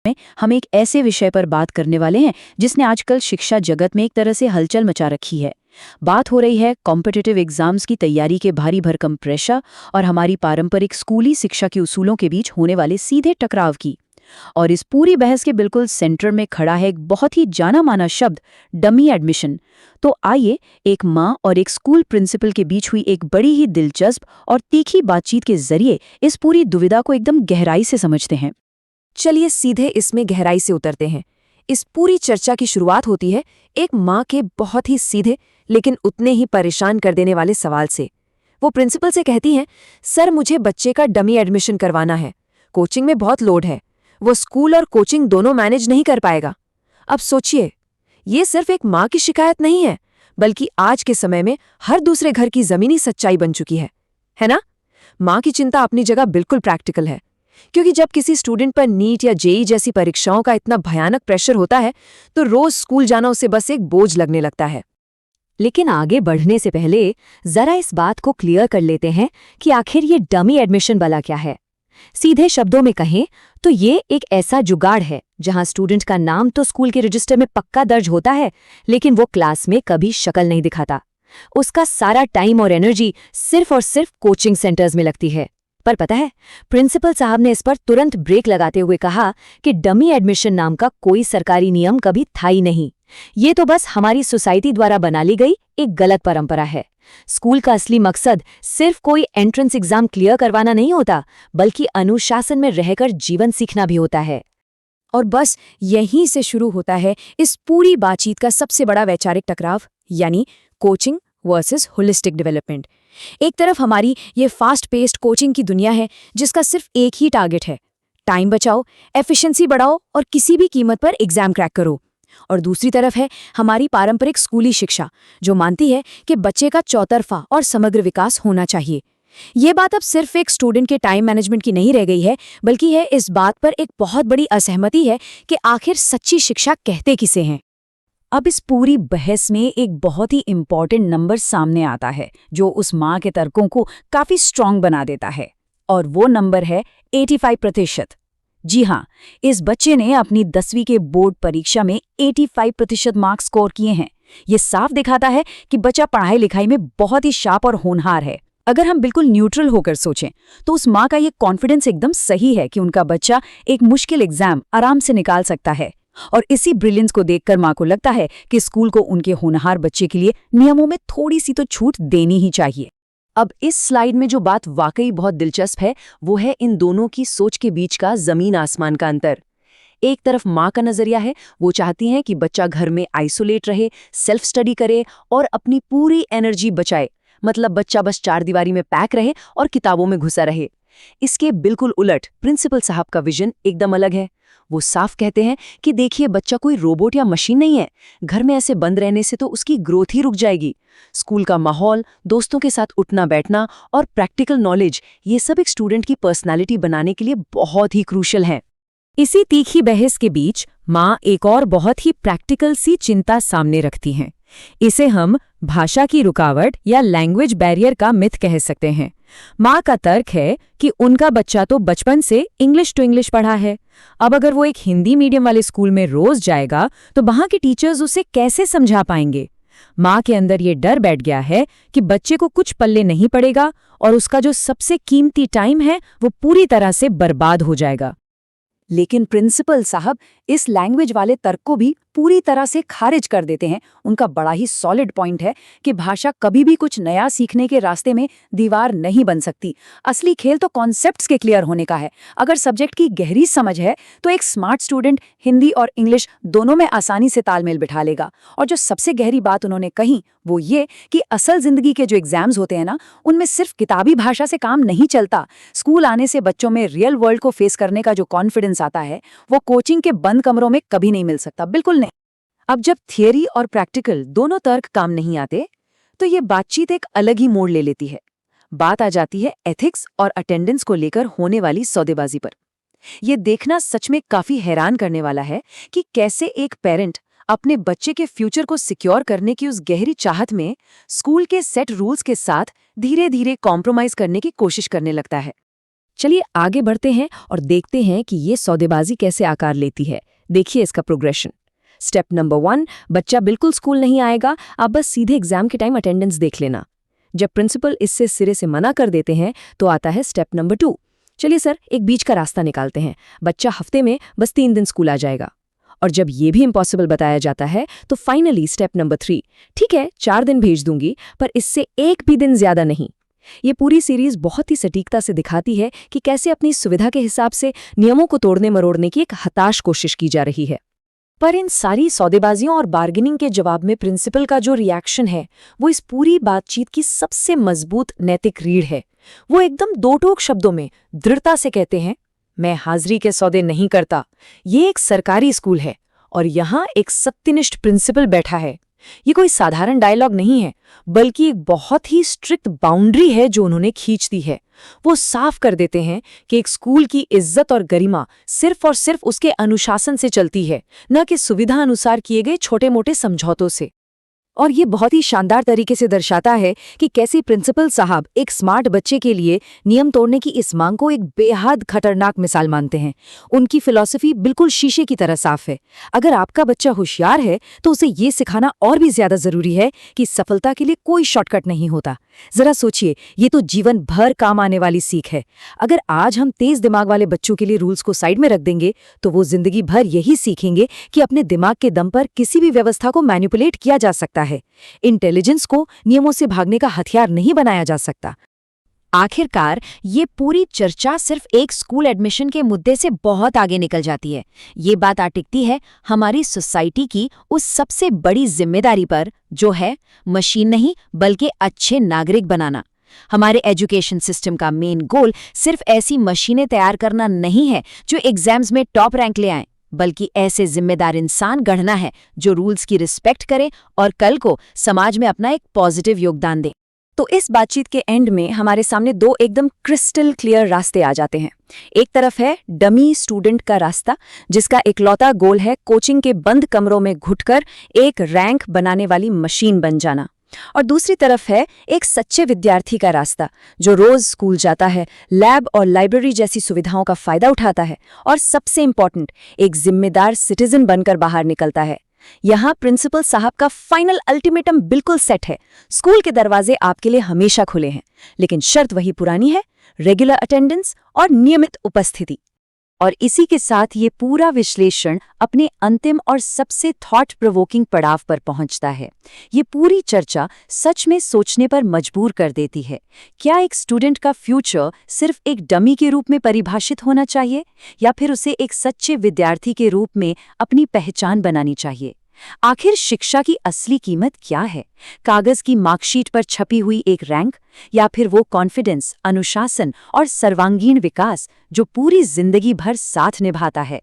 में हम एक ऐसे विषय पर बात करने वाले हैं जिसने आजकल शिक्षा जगत में एक तरह से हलचल मचा रखी है। बात हो रही है कॉम्पिटिटिव एग्जाम्स की तैयारी के भारी भरकम प्रेशर और हमारी पारंपरिक स्कूली शिक्षा के उसूलों के बीच होने वाले सीधे टकराव की। और इस पूरी बहस के बिल्कुल सेंटर में खड़ा है एक बहुत ही जाना माना शब्द, डमी एडमिशन। तो आइए एक माँ और एक स्कूल प्रिंसिपल के बीच हुई एक बड़ी ही दिलचस्प और तीखी बातचीत के जरिए इस पूरी दुविधा को एकदम गहराई से समझते हैं। चलिए सीधे इसमें गहराई से उतरते हैं। इस पूरी चर्चा की शुरुआत होती है एक माँ के बहुत ही सीधे लेकिन उतने ही परेशान कर देने वाले सवाल से। वो प्रिंसिपल से कहती हैं, सर मुझे बच्चे का डमी एडमिशन करवाना है, कोचिंग में बहुत लोड है, वो स्कूल और कोचिंग दोनों मैनेज नहीं कर पाएगा। अब सोचिए, ये सिर्फ एक माँ की शिकायत नहीं है, बल्कि आज के समय में हर दूसरे घर की जमीनी सच्चाई बन चुकी है ना? माँ की चिंता अपनी जगह बिल्कुल प्रैक्टिकल है, क्योंकि जब किसी स्टूडेंट पर नीट या जेईई जैसी परीक्षाओं का इतना भयानक प्रेशर होता है तो रोज स्कूल जाना उसे बस एक बोझ लगने लगता है। लेकिन आगे बढ़ने से पहले जरा इस बात को क्लियर कर लेते हैं कि आखिर ये डमी एडमिशन वाला क्या है। सीधे शब्दों में कहें तो ये एक ऐसा जुगाड़ है जहां स्टूडेंट का नाम तो स्कूल के रजिस्टर में पक्का दर्ज होता है, लेकिन वो क्लास में कभी शक्ल नहीं दिखाता। उसका सारा टाइम और एनर्जी सिर्फ और सिर्फ कोचिंग सेंटर्स में लगती है। पर पता है, प्रिंसिपल साहब ने इस पर तुरंत ब्रेक लगाते हुए कहा कि डमी एडमिशन नाम का कोई सरकारी नियम कभी था ही नहीं। ये तो बस हमारी सोसाइटी द्वारा बना ली गई एक गलत परंपरा है। स्कूल का असली मकसद सिर्फ कोई एंट्रेंस एग्जाम क्लियर करवाना नहीं होता, बल्कि अनुशासन में रहकर जीवन सीखना भी होता है। और बस यहीं से शुरू होता है इस पूरी बातचीत का सबसे बड़ा वैचारिक टकराव, यानी कोचिंग वर्सेस होलिस्टिक डेवलपमेंट। एक तरफ हमारी ये फास्ट पेस्ड कोचिंग की दुनिया है जिसका सिर्फ एक ही टारगेट है, टाइम बचाओ, एफिशिएंसी बढ़ाओ और किसी भी कीमत पर एग्जाम क्रैक करो। और दूसरी तरफ है हमारी पारंपरिक स्कूली शिक्षा, जो मानती है कि बच्चे का चौतरफा और समग्र विकास होना चाहिए। ये बात अब सिर्फ एक स्टूडेंट के टाइम मैनेजमेंट की नहीं रह गई है, बल्कि है इस बात पर एक बहुत बड़ी असहमति है कि आखिर सच्ची शिक्षा कहते किसे हैं। अब इस पूरी बहस में एक बहुत ही इम्पॉर्टेंट नंबर सामने आता है जो उस माँ के तर्कों को काफी स्ट्रांग बना देता है, और वो नंबर है 85%। जी हाँ, इस बच्चे ने अपनी 10वीं के बोर्ड परीक्षा में 85% मार्क्स स्कोर किए हैं। ये साफ दिखाता है कि बच्चा पढ़ाई लिखाई में बहुत ही शार्प और होनहार है। अगर हम बिल्कुल न्यूट्रल होकर सोचें तो उस माँ का ये कॉन्फिडेंस एकदम सही है कि उनका बच्चा एक मुश्किल एग्जाम आराम से निकाल सकता है। और इसी ब्रिलियंस को देखकर माँ को लगता है कि स्कूल को उनके होनहार बच्चे के लिए नियमों में थोड़ी सी तो छूट देनी ही चाहिए। अब इस स्लाइड में जो बात वाकई बहुत दिलचस्प है वो है इन दोनों की सोच के बीच का जमीन आसमान का अंतर। एक तरफ माँ का नजरिया है, वो चाहती हैं कि बच्चा घर में आइसोलेट रहे, सेल्फ स्टडी करे और अपनी पूरी एनर्जी बचाए, मतलब बच्चा बस चार दीवारी में पैक रहे और किताबों में घुसा रहे। इसके बिल्कुल उलट प्रिंसिपल साहब का विजन एकदम अलग है। वो साफ कहते हैं कि देखिए, बच्चा कोई रोबोट या मशीन नहीं है, घर में ऐसे बंद रहने से तो उसकी ग्रोथ ही रुक जाएगी। स्कूल का माहौल, दोस्तों के साथ उठना बैठना और प्रैक्टिकल नॉलेज, ये सब एक स्टूडेंट की पर्सनालिटी बनाने के लिए बहुत ही क्रूशियल है। इसी तीखी बहस के बीच माँ एक और बहुत ही प्रैक्टिकल सी चिंता सामने रखती हैं। इसे हम भाषा की रुकावट या लैंग्वेज बैरियर का मिथ कह सकते हैं। माँ का तर्क है कि उनका बच्चा तो बचपन से इंग्लिश टू इंग्लिश पढ़ा है। अब अगर वो एक हिंदी मीडियम वाले स्कूल में रोज जाएगा तो वहां के टीचर्स उसे कैसे समझा पाएंगे। माँ के अंदर ये डर बैठ गया है कि बच्चे को कुछ पल्ले नहीं पड़ेगा और उसका जो सबसे कीमती टाइम है वो पूरी तरह से बर्बाद हो जाएगा। लेकिन प्रिंसिपल साहब इस लैंग्वेज वाले तर्क को भी पूरी तरह से खारिज कर देते हैं। उनका बड़ा ही सॉलिड पॉइंट है कि भाषा कभी भी कुछ नया सीखने के रास्ते में दीवार नहीं बन सकती। असली खेल तो कॉन्सेप्ट्स के क्लियर होने का है। अगर सब्जेक्ट की गहरी समझ है तो एक स्मार्ट स्टूडेंट हिंदी और इंग्लिश दोनों में आसानी से तालमेल बिठा लेगा। और जो सबसे गहरी बात उन्होंने कही वो ये कि असल जिंदगी के जो एग्जाम्स होते हैं ना, उनमें सिर्फ किताबी भाषा से काम नहीं चलता। स्कूल आने से बच्चों में रियल वर्ल्ड को फेस करने का जो कॉन्फिडेंस आता है वो कोचिंग के बंद कमरों में कभी नहीं मिल सकता, बिल्कुल नहीं। अब जब थियरी और प्रैक्टिकल दोनों तर्क काम नहीं आते तो ये बातचीत एक अलग ही मोड़ ले लेती है। बात आ जाती है एथिक्स और अटेंडेंस को लेकर होने वाली सौदेबाजी पर। यह देखना सच में काफी हैरान करने वाला है कि कैसे एक पेरेंट अपने बच्चे के फ्यूचर को सिक्योर करने की उस गहरी चाहत में स्कूल के सेट रूल्स के साथ धीरे धीरे कॉम्प्रोमाइज करने की कोशिश करने लगता है। चलिए आगे बढ़ते हैं और देखते हैं कि ये सौदेबाजी कैसे आकार लेती है। देखिए इसका प्रोग्रेशन। स्टेप नंबर 1, बच्चा बिल्कुल स्कूल नहीं आएगा, आप बस सीधे एग्जाम के टाइम अटेंडेंस देख लेना। जब प्रिंसिपल इससे सिरे से मना कर देते हैं तो आता है स्टेप नंबर 2। चलिए सर, एक बीच का रास्ता निकालते हैं, बच्चा हफ्ते में बस 3 दिन स्कूल आ जाएगा। और जब ये भी इम्पॉसिबल बताया जाता है तो फाइनली स्टेप नंबर 3, ठीक है 4 दिन भेज दूंगी, पर इससे एक भी दिन ज्यादा नहीं। ये पूरी सीरीज बहुत ही सटीकता से दिखाती है कि कैसे अपनी सुविधा के हिसाब से नियमों को तोड़ने मरोड़ने की एक हताश कोशिश की जा रही है। पर इन सारी सौदेबाजियों और बार्गेनिंग के जवाब में प्रिंसिपल का जो रिएक्शन है वो इस पूरी बातचीत की सबसे मजबूत नैतिक रीढ़ है। वो एकदम दो टोक शब्दों में दृढ़ता से कहते हैं, मैं हाजिरी के सौदे नहीं करता। ये एक सरकारी स्कूल है और यहाँ एक सत्यनिष्ठ प्रिंसिपल बैठा है। ये कोई साधारण डायलॉग नहीं है, बल्कि एक बहुत ही स्ट्रिक्ट बाउंड्री है जो उन्होंने खींच दी है। वो साफ कर देते हैं कि एक स्कूल की इज्जत और गरिमा सिर्फ और सिर्फ उसके अनुशासन से चलती है, न कि सुविधा अनुसार किए गए छोटे-मोटे समझौतों से। और ये बहुत ही शानदार तरीके से दर्शाता है कि कैसे प्रिंसिपल साहब एक स्मार्ट बच्चे के लिए नियम तोड़ने की इस मांग को एक बेहद खतरनाक मिसाल मानते हैं। उनकी फिलॉसफी बिल्कुल शीशे की तरह साफ है। अगर आपका बच्चा होशियार है तो उसे ये सिखाना और भी ज्यादा जरूरी है कि सफलता के लिए कोई शॉर्टकट नहीं होता। जरा सोचिए, ये तो जीवन भर काम आने वाली सीख है। अगर आज हम तेज दिमाग वाले बच्चों के लिए रूल्स को साइड में रख देंगे तो वो जिंदगी भर यही सीखेंगे कि अपने दिमाग के दम पर किसी भी व्यवस्था को मैनिपुलेट किया जा सकता है। इंटेलिजेंस को नियमों से भागने का हथियार नहीं बनाया जा सकता। आखिरकार ये पूरी चर्चा सिर्फ एक स्कूल एडमिशन के मुद्दे से बहुत आगे निकल जाती है। ये बात आ टिकती है हमारी सोसाइटी की उस सबसे बड़ी जिम्मेदारी पर, जो है मशीन नहीं बल्कि अच्छे नागरिक बनाना। हमारे एजुकेशन सिस्टम का मेन गोल सिर्फ ऐसी मशीनें तैयार करना नहीं है जो एग्जाम्स में टॉप रैंक ले आएं, बल्कि ऐसे जिम्मेदार इंसान गढ़ना है जो रूल्स की रिस्पेक्ट करे और कल को समाज में अपना एक पॉजिटिव योगदान दे। तो इस बातचीत के एंड में हमारे सामने दो एकदम क्रिस्टल क्लियर रास्ते आ जाते हैं। एक तरफ है डमी स्टूडेंट का रास्ता, जिसका इकलौता गोल है कोचिंग के बंद कमरों में घुटकर एक रैंक बनाने वाली मशीन बन जाना। और दूसरी तरफ है एक सच्चे विद्यार्थी का रास्ता, जो रोज स्कूल जाता है, लैब और लाइब्रेरी जैसी सुविधाओं का फायदा उठाता है और सबसे इम्पोर्टेंट एक जिम्मेदार सिटीजन बनकर बाहर निकलता है। यहाँ प्रिंसिपल साहब का फाइनल अल्टीमेटम बिल्कुल सेट है। स्कूल के दरवाजे आपके लिए हमेशा खुले हैं, लेकिन शर्त वही पुरानी है, रेगुलर अटेंडेंस और नियमित उपस्थिति। और इसी के साथ ये पूरा विश्लेषण अपने अंतिम और सबसे थॉट प्रोवोकिंग पड़ाव पर पहुंचता है। ये पूरी चर्चा सच में सोचने पर मजबूर कर देती है। क्या एक स्टूडेंट का फ्यूचर सिर्फ एक डमी के रूप में परिभाषित होना चाहिए, या फिर उसे एक सच्चे विद्यार्थी के रूप में अपनी पहचान बनानी चाहिए? आखिर शिक्षा की असली कीमत क्या है? कागज की मार्कशीट पर छपी हुई एक रैंक, या फिर वो कॉन्फिडेंस, अनुशासन और सर्वांगीण विकास जो पूरी जिंदगी भर साथ निभाता है?